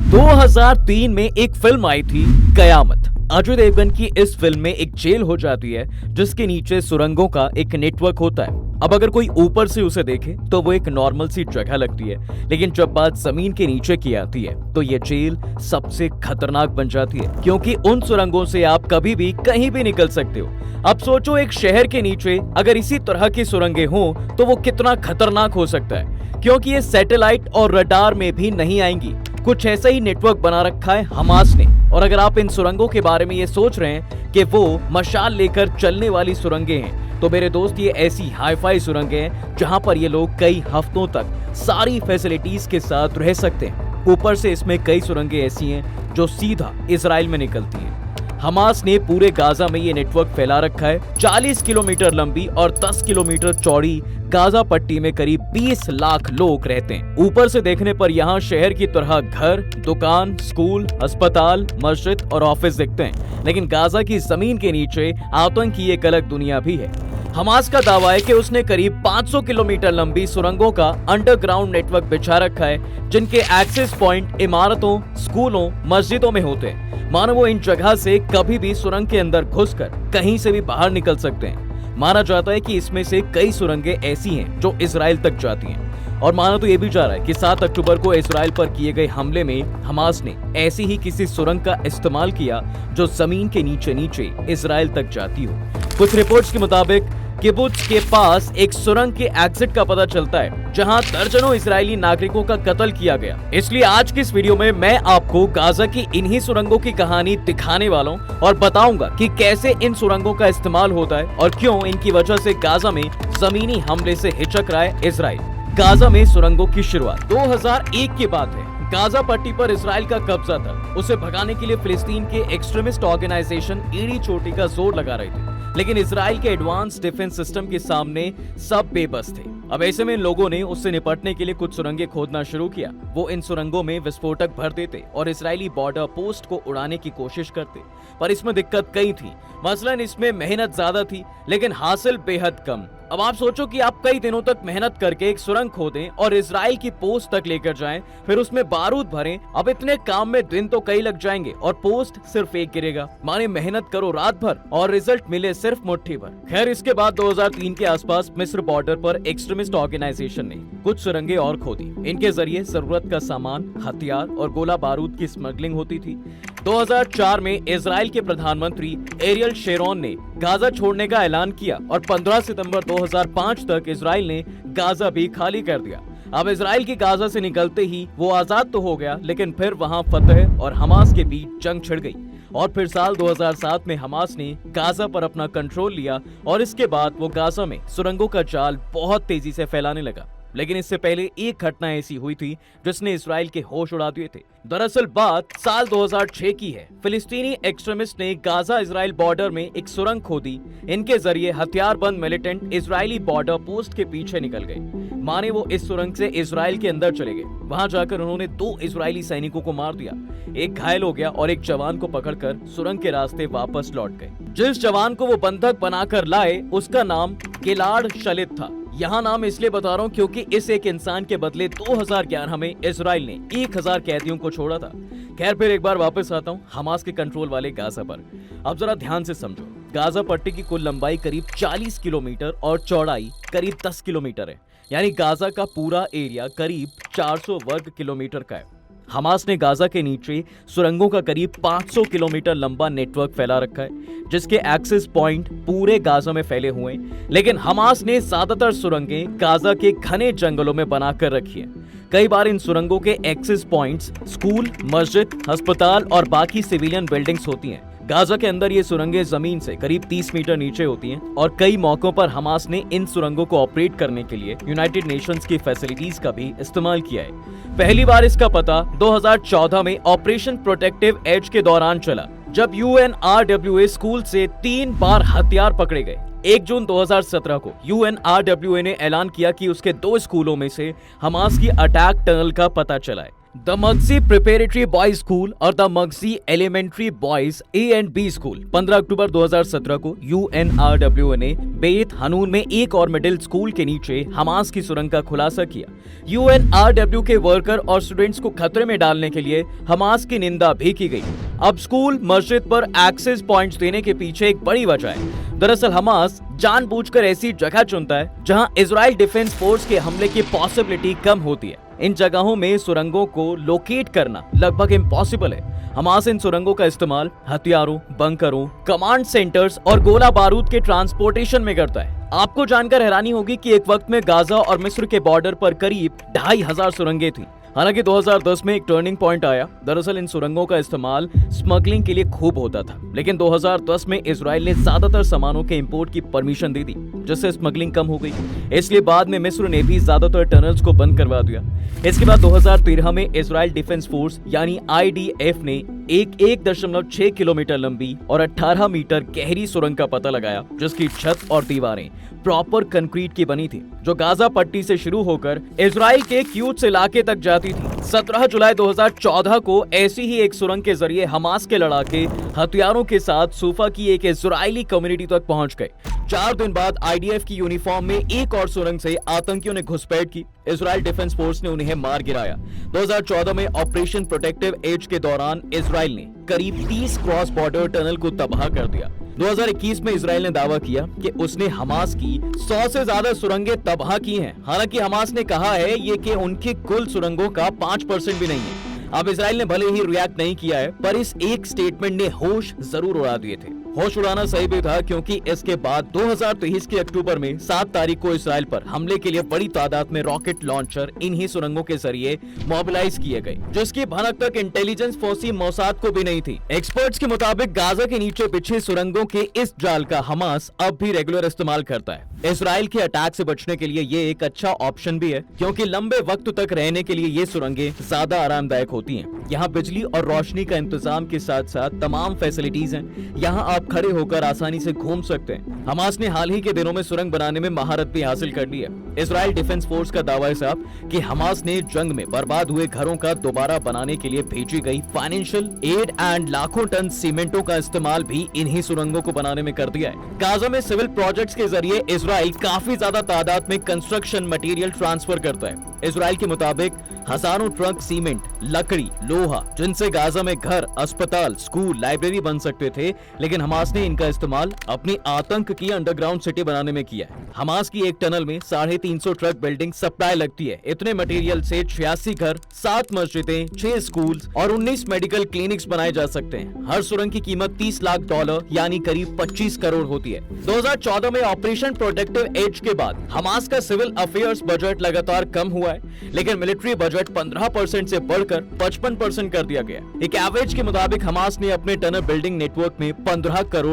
2003 में एक फिल्म आई थी कयामत। अजय देवगन की इस फिल्म में एक जेल हो जाती है जिसके नीचे सुरंगों का एक नेटवर्क होता है। अब अगर कोई ऊपर से उसे देखे तो वो एक नॉर्मल सी जगह लगती है, लेकिन जब बात जमीन के नीचे की आती है तो ये जेल सबसे खतरनाक बन जाती है, क्योंकि उन सुरंगों से आप कभी भी कहीं भी निकल सकते हो। अब सोचो, एक शहर के नीचे अगर इसी तरह की सुरंगें हों तो वो कितना खतरनाक हो सकता है, क्योंकि ये सैटेलाइट और रडार में भी नहीं आएंगी। कुछ ऐसा ही नेटवर्क बना रखा है हमास ने। और अगर आप इन सुरंगों के बारे में ये सोच रहे हैं कि वो मशाल लेकर चलने वाली सुरंगें हैं, तो मेरे दोस्त ये ऐसी हाईफाई सुरंगें हैं जहां पर ये लोग कई हफ्तों तक सारी फैसिलिटीज के साथ रह सकते हैं। ऊपर से इसमें कई सुरंगें ऐसी हैं जो सीधा इजराइल में निकलती हैं। हमास ने पूरे गाजा में ये नेटवर्क फैला रखा है। 40 किलोमीटर लंबी और 10 किलोमीटर चौड़ी गाजा पट्टी में करीब 20 लाख लोग रहते हैं। ऊपर से देखने पर यहाँ शहर की तरह घर, दुकान, स्कूल, अस्पताल, मस्जिद और ऑफिस दिखते हैं, लेकिन गाजा की जमीन के नीचे आतंक की एक अलग दुनिया भी है। हमास का दावा है कि उसने करीब 500 किलोमीटर लंबी सुरंगों का अंडरग्राउंड नेटवर्क बिछा रखा है, जिनके एक्सेस पॉइंट इमारतों, स्कूलों, मस्जिदों में होते हैं। मानो वो इन जगह से कभी भी सुरंग के अंदर घुसकर कहीं से भी बाहर निकल सकते हैं। माना जाता है कि इसमें से कई सुरंगें ऐसी हैं जो इजराइल तक जाती हैं, और माना तो ये भी जा रहा है कि 7 अक्टूबर को इजराइल पर किए गए हमले में हमास ने ऐसी ही किसी सुरंग का इस्तेमाल किया जो जमीन के नीचे नीचे इजराइल तक जाती हो। कुछ रिपोर्ट्स के मुताबिक किबुत्ज के पास एक सुरंग के एग्जिट का पता चलता है जहां दर्जनों इजरायली नागरिकों का कत्ल किया गया। इसलिए आज की इस वीडियो में मैं आपको गाजा की इन्हीं सुरंगों की कहानी दिखाने वाला हूं और बताऊंगा कि कैसे इन सुरंगों का इस्तेमाल होता है और क्यों इनकी वजह से गाजा में जमीनी हमले से हिचक रहा है इजराइल। गाजा में सुरंगों की शुरुआत 2001 की बात है। गाजा पट्टी पर इजराइल का कब्जा था। उसे भगाने के लिए फिलिस्तीन के एक्सट्रीमिस्ट ऑर्गेनाइजेशन ईडी चोटी का जोर लगा रहे थे, लेकिन इजराइल के एडवांस डिफेंस सिस्टम के सामने सब बेबस थे। अब ऐसे में इन लोगों ने उससे निपटने के लिए कुछ सुरंगें खोदना शुरू किया। वो इन सुरंगों में विस्फोटक भर देते और इजरायली बॉर्डर पोस्ट को उड़ाने की कोशिश करते, पर इसमें दिक्कत कई थी। मसलन इसमें मेहनत ज्यादा थी लेकिन हासिल बेहद कम। अब आप सोचो कि आप कई दिनों तक मेहनत करके एक सुरंग खोदें और इजराइल की पोस्ट तक लेकर जाएं, फिर उसमें बारूद भरें। अब इतने काम में दिन तो कई लग जाएंगे और पोस्ट सिर्फ एक गिरेगा। माने मेहनत करो रात भर और रिजल्ट मिले सिर्फ मुट्ठी भर। खैर, इसके बाद 2003 के आसपास मिस्र बॉर्डर पर एक्सट्रीमिस्ट ऑर्गेनाइजेशन ने कुछ सुरंगें और खोदी। इनके जरिए जरूरत का सामान, हथियार और गोला बारूद की स्मगलिंग होती थी। 2004 में इजराइल के प्रधानमंत्री एरियल शेरोन ने गाजा छोड़ने का ऐलान किया और 15 सितंबर 2005 तक इजराइल ने गाजा भी खाली कर दिया। अब इजराइल की गाजा से निकलते ही वो आजाद तो हो गया, लेकिन फिर वहां फतह और हमास के बीच जंग छिड़ गई और फिर साल 2007 में हमास ने गाजा पर अपना कंट्रोल लिया और इसके बाद वो गाजा में सुरंगों का जाल बहुत तेजी से फैलाने लगा। लेकिन इससे पहले एक घटना ऐसी हुई थी जिसने इजराइल के होश उड़ा दिए थे। दरअसल बात साल 2006 की है। फिलिस्तीनी एक्सट्रीमिस्ट ने गाजा इजराइल बॉर्डर में एक सुरंग खोदी। इनके जरिए हथियारबंद मिलिटेंट इजरायली बॉर्डर पोस्ट के पीछे निकल गए। माने वो इस सुरंग से इजराइल के अंदर चले गए। वहां जाकर उन्होंने 2 इजरायली सैनिकों को मार दिया, एक घायल हो गया और एक जवान को पकड़कर सुरंग के रास्ते वापस लौट गए। जिस जवान को वो बंधक बनाकर लाए उसका नाम गिलाड शलित था। यहाँ नाम इसलिए बता रहा हूँ क्योंकि इस एक इंसान के बदले 2011 में इजराइल ने 1000 कैदियों को छोड़ा था। खैर, फिर एक बार वापस आता हूँ हमास के कंट्रोल वाले गाजा पर। अब जरा ध्यान से समझो, गाजा पट्टी की कुल लंबाई करीब 40 किलोमीटर और चौड़ाई करीब 10 किलोमीटर है। यानी गाजा का पूरा एरिया करीब 400 वर्ग किलोमीटर का है। हमास ने गाजा के नीचे सुरंगों का करीब 500 किलोमीटर लंबा नेटवर्क फैला रखा है, जिसके एक्सेस पॉइंट पूरे गाजा में फैले हुए हैं। लेकिन हमास ने ज्यादातर सुरंगें गाजा के घने जंगलों में बनाकर रखी हैं। कई बार इन सुरंगों के एक्सेस पॉइंट्स स्कूल, मस्जिद, अस्पताल और बाकी सिविलियन बिल्डिंग्स होती हैं। गाजा के अंदर ये सुरंगें जमीन से करीब 30 मीटर नीचे होती हैं और कई मौकों पर हमास ने इन सुरंगों को ऑपरेट करने के लिए यूनाइटेड नेशंस की फैसिलिटीज का भी इस्तेमाल किया है। पहली बार इसका पता 2014 में ऑपरेशन प्रोटेक्टिव एज के दौरान चला, जब UNRWA स्कूल से 3 बार हथियार पकड़े गए। 1 जून 2017 को UNRWA ने ऐलान किया कि उसके 2 स्कूलों में से हमास की अटैक टनल का पता चला है। The Maghazi preparatory boys school और the Maghazi elementary boys A and B school 15 अक्टूबर 2017 को यूएनआरडब्ल्यू ने बेत हनून में एक और मिडिल स्कूल के नीचे हमास की सुरंग का खुलासा किया। यूएनआरडब्ल्यू के वर्कर और स्टूडेंट्स को खतरे में डालने के लिए हमास की निंदा भी की गई। अब स्कूल मस्जिद पर एक्सेस पॉइंट्स देने के पीछे एक बड़ी वजह है। दरअसल हमास जानबूझकर ऐसी जगह चुनता है जहां इजराइल डिफेंस फोर्स के हमले की पॉसिबिलिटी कम होती है। इन जगहों में सुरंगों को लोकेट करना लगभग इम्पॉसिबल है। हमास इन सुरंगों का इस्तेमाल हथियारों, बंकरों, कमांड सेंटर्स और गोला बारूद के ट्रांसपोर्टेशन में करता है। आपको जानकर हैरानी होगी कि एक वक्त में गाजा और मिस्र के बॉर्डर पर करीब 2500 सुरंगें थीं। हालांकि 2010 में एक टर्निंग पॉइंट आया। दरअसल इन सुरंगों का इस्तेमाल स्मगलिंग के लिए खूब होता था, लेकिन 2010 में इजराइल ने ज्यादातर सामानों के इंपोर्ट की परमिशन दे दी, जिससे स्मगलिंग कम हो गई। इसलिए बाद में मिस्र ने भी ज्यादातर टनल्स को बंद करवा दिया। इसके बाद 2013 में इजराइल डिफेंस फोर्स यानी आईडीएफ ने एक 1.6 किलोमीटर लंबी और 18 मीटर गहरी सुरंग का पता लगाया, जिसकी छत और दीवारें प्रॉपर कंक्रीट की बनी थी, जो गाजा पट्टी से शुरू होकर इजराइल के क्यूट्स इलाके तक जाती थी। 17 जुलाई 2014 को ऐसी ही एक सुरंग के जरिए हमास के लड़ाके हथियारों के साथ सूफा की एक इजरायली कम्युनिटी तक पहुंच गए। 4 दिन बाद आईडीएफ की यूनिफॉर्म में एक और सुरंग से आतंकियों ने घुसपैठ की। इजराइल डिफेंस फोर्स ने उन्हें मार गिराया। 2014 में ऑपरेशन प्रोटेक्टिव एज के दौरान इजराइल ने करीब 30 क्रॉस बॉर्डर टनल को तबाह कर दिया। 2021 में इजराइल ने दावा किया कि उसने हमास की 100 से ज्यादा सुरंगें तबाह की हैं। हालांकि हमास ने कहा है ये कि उनकी कुल सुरंगों का 5% भी नहीं है। अब इजराइल ने भले ही रिएक्ट नहीं किया है, पर इस एक स्टेटमेंट ने होश जरूर उड़ा दिए थे। होश उड़ाना सही भी था, क्योंकि इसके बाद 2023 के अक्टूबर में 7 तारीख को इजराइल पर हमले के लिए बड़ी तादाद में रॉकेट लॉन्चर इन्हीं सुरंगों के जरिए मोबिलाइज किए गए, जिसकी भनक तक इंटेलिजेंस फोर्स मोसाद को भी नहीं थी। एक्सपर्ट्स के मुताबिक गाजा के नीचे बिछे सुरंगों के इस जाल का हमास अब भी रेगुलर इस्तेमाल करता है। इजराइल के अटैक से बचने के लिए ये एक अच्छा ऑप्शन भी है, क्योंकि लंबे वक्त तक रहने के लिए ये सुरंगें ज्यादा आरामदायक होती हैं। यहाँ बिजली और रोशनी का इंतजाम के साथ साथ तमाम फैसिलिटीज हैं। यहाँ आप खड़े होकर आसानी से घूम सकते हैं। हमास ने हाल ही के दिनों में सुरंग बनाने में महारत भी हासिल कर ली है। इजराइल डिफेंस फोर्स का दावा है साहब कि हमास ने जंग में बर्बाद हुए घरों का दोबारा बनाने के लिए भेजी गई फाइनेंशियल एड एंड लाखों टन सीमेंटों का इस्तेमाल भी इन्हीं सुरंगों को बनाने में कर दिया है। गाजा में सिविल प्रोजेक्ट्स के जरिए इजराइल काफी ज्यादा तादाद में कंस्ट्रक्शन मटेरियल ट्रांसफर करता है। इजराइल के मुताबिक हजारों ट्रक सीमेंट, लकड़ी, लोहा, जिनसे गाजा में घर, अस्पताल, स्कूल, लाइब्रेरी बन सकते थे, लेकिन हमास ने इनका इस्तेमाल अपनी आतंक की अंडरग्राउंड सिटी बनाने में किया है। हमास की एक टनल में 350 ट्रक बिल्डिंग सप्लाई लगती है। इतने मटेरियल से 86 घर, 7 मस्जिदें, 6 स्कूल और 19 मेडिकल क्लिनिक्स बनाए जा सकते हैं। हर सुरंग की कीमत $30 लाख यानी करीब 25 करोड़ होती है। 2014 में ऑपरेशन प्रोटेक्टिव एज के बाद हमास का सिविल अफेयर्स बजट लगातार कम हुआ है, लेकिन मिलिट्री बजट 15% से बढ़कर 55% कर दिया गया। एक एवरेज के मुताबिक हमास ने अपने टनल बिल्डिंग नेटवर्क में $15 करोड़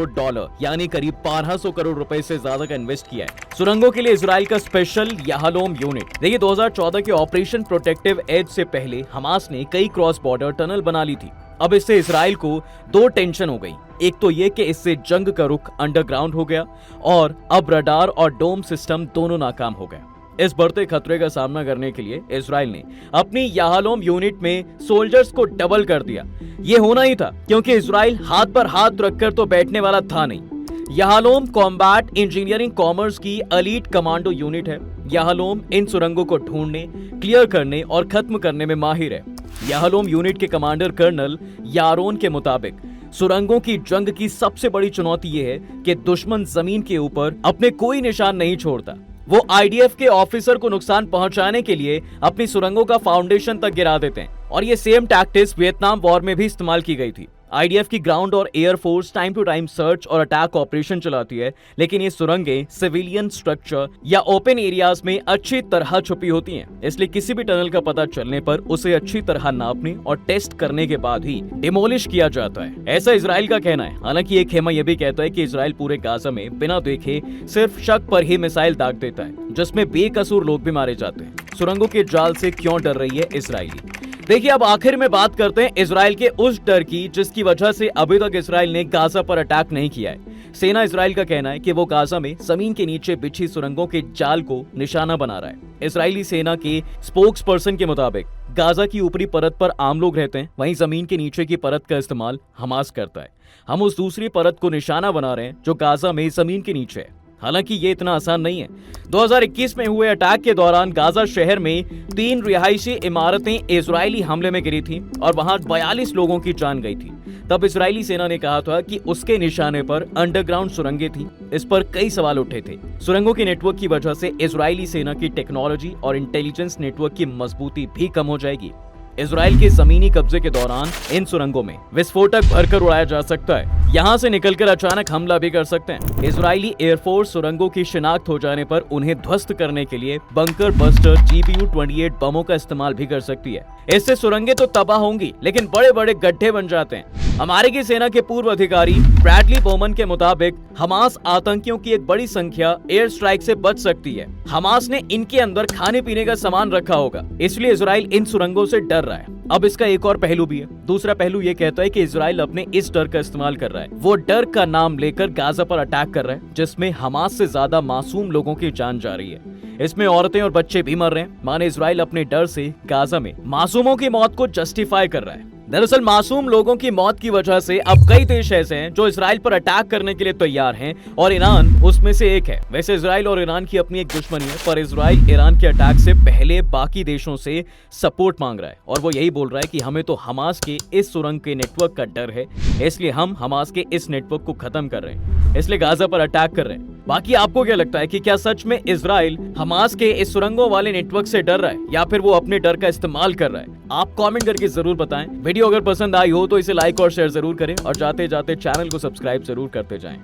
यानी करीब 1200 करोड़ रुपए से ज्यादा का इन्वेस्ट किया है। सुरंगों के लिए इजराइल का स्पेशल याहलोम यूनिट। देखिए 2014 के ऑपरेशन प्रोटेक्टिव एज से पहले हमास ने कई क्रॉस बॉर्डर टनल बना ली थी। अब इससे इजराइल को 2 टेंशन हो गई। एक तो ये कि इससे जंग का रुख अंडरग्राउंड हो गया, और अब रडार और डोम सिस्टम दोनों नाकाम हो गए। इस बढ़ते खतरे का सामना करने के लिए इजराइल ने अपनी याहलोम यूनिट में सोल्जर्स को डबल कर दिया। ये होना ही था, क्योंकि इजराइल हाथ पर हाथ रखकर तो बैठने वाला था नहीं। याहलोम कॉम्बैट इंजीनियरिंग कॉमर्स की एलीट कमांडो यूनिट है। याहलोम इन सुरंगों को ढूंढने, क्लियर करने और खत्म करने में माहिर है। याहलोम यूनिट के कमांडर कर्नल यारोन के मुताबिक सुरंगों की जंग की सबसे बड़ी चुनौती यह है कि दुश्मन जमीन के ऊपर अपने कोई निशान नहीं छोड़ता। वो आईडीएफ के ऑफिसर को नुकसान पहुंचाने के लिए अपनी सुरंगों का फाउंडेशन तक गिरा देते हैं, और ये सेम टैक्टिक्स वियतनाम वॉर में भी इस्तेमाल की गई थी। आईडीएफ की ग्राउंड और air force time to time search और अटैक ऑपरेशन चलाती है, लेकिन ये सुरंगें सिविलियन स्ट्रक्चर या ओपन एरियाज में अच्छी तरह छुपी होती हैं। इसलिए किसी भी टनल का पता चलने पर उसे अच्छी तरह नापने और टेस्ट करने के बाद ही डिमोलिश किया जाता है। ऐसा इजराइल का कहना है। हालांकि एक खेमा यह भी कहता है कि इजराइल पूरे गाजा में बिना देखे सिर्फ शक पर ही मिसाइल दाग देता है, जिसमें बेकसूर लोग भी मारे जाते हैं। सुरंगों के जाल से क्यों डर रही है इजराइली? देखिए, अब आखिर में बात करते हैं इजराइल के उस डर की जिसकी वजह से अभी तक इजराइल ने गाजा पर अटैक नहीं किया है। सेना इजराइल का कहना है कि वो गाजा में जमीन के नीचे बिछी सुरंगों के जाल को निशाना बना रहा है। इजरायली सेना के स्पोक्स पर्सन के मुताबिक गाजा की ऊपरी परत पर आम लोग रहते हैं, वहीं जमीन के नीचे की परत का इस्तेमाल हमास करता है। हम उस दूसरी परत को निशाना बना रहे हैं जो गाजा में जमीन के नीचे है। हालांकि ये इतना आसान नहीं है। 2021 में हुए अटैक के दौरान गाजा शहर में 3 रिहायशी इमारतें इजरायली हमले में गिरी थी और वहां 42 लोगों की जान गई थी। तब इजरायली सेना ने कहा था कि उसके निशाने पर अंडरग्राउंड सुरंगें थी। इस पर कई सवाल उठे थे। सुरंगों के नेटवर्क की वजह से इजरायली सेना की टेक्नोलॉजी और इंटेलिजेंस नेटवर्क की मजबूती भी कम हो जाएगी। इजराइल के जमीनी कब्जे के दौरान इन सुरंगों में विस्फोटक भरकर उड़ाया जा सकता है। यहाँ से निकलकर अचानक हमला भी कर सकते हैं। इजरायली एयरफोर्स सुरंगों की शिनाख्त हो जाने पर उन्हें ध्वस्त करने के लिए बंकर बस्टर GBU-28 बमों का इस्तेमाल भी कर सकती है। इससे सुरंगें तो तबाह होंगी, लेकिन बड़े बड़े गड्ढे बन जाते हैं। अमेरिकी सेना के पूर्व अधिकारी ब्रैडली बोमन के मुताबिक हमास आतंकियों की एक बड़ी संख्या एयर स्ट्राइक से बच सकती है। हमास ने इनके अंदर खाने पीने का सामान रखा होगा, इसलिए इजराइल इन सुरंगों से डर रहा है। अब इसका एक और पहलू भी है। दूसरा पहलू ये कहता है कि इजराइल अपने इस डर का इस्तेमाल कर रहा है। वो डर का नाम लेकर गाजा पर अटैक कर रहा है, जिसमें हमास से ज्यादा मासूम लोगों की जान जा रही है। इसमें औरतें और बच्चे भी मर रहे हैं। माने इजराइल अपने डर से गाजा में मासूमों की मौत को जस्टिफाई कर रहा है। दरअसल मासूम लोगों की मौत की वजह से अब कई देश ऐसे हैं जो इजराइल पर अटैक करने के लिए तैयार हैं और ईरान उसमें से एक है। वैसे इजराइल और ईरान की अपनी एक दुश्मनी है, पर इजराइल ईरान के अटैक से पहले बाकी देशों से सपोर्ट मांग रहा है और वो यही बोल रहा है कि हमें तो हमास के इस सुरंग के नेटवर्क का डर है, इसलिए हम हमास के इस नेटवर्क को खत्म कर रहे हैं, इसलिए गाजा पर अटैक कर रहे हैं। बाकी आपको क्या लगता है कि क्या सच में इजराइल हमास के इस सुरंगों वाले नेटवर्क से डर रहा है या फिर वो अपने डर का इस्तेमाल कर रहा है? आप कमेंट करके जरूर बताएं। वीडियो अगर पसंद आई हो तो इसे लाइक और शेयर जरूर करें और जाते जाते चैनल को सब्सक्राइब जरूर करते जाएं।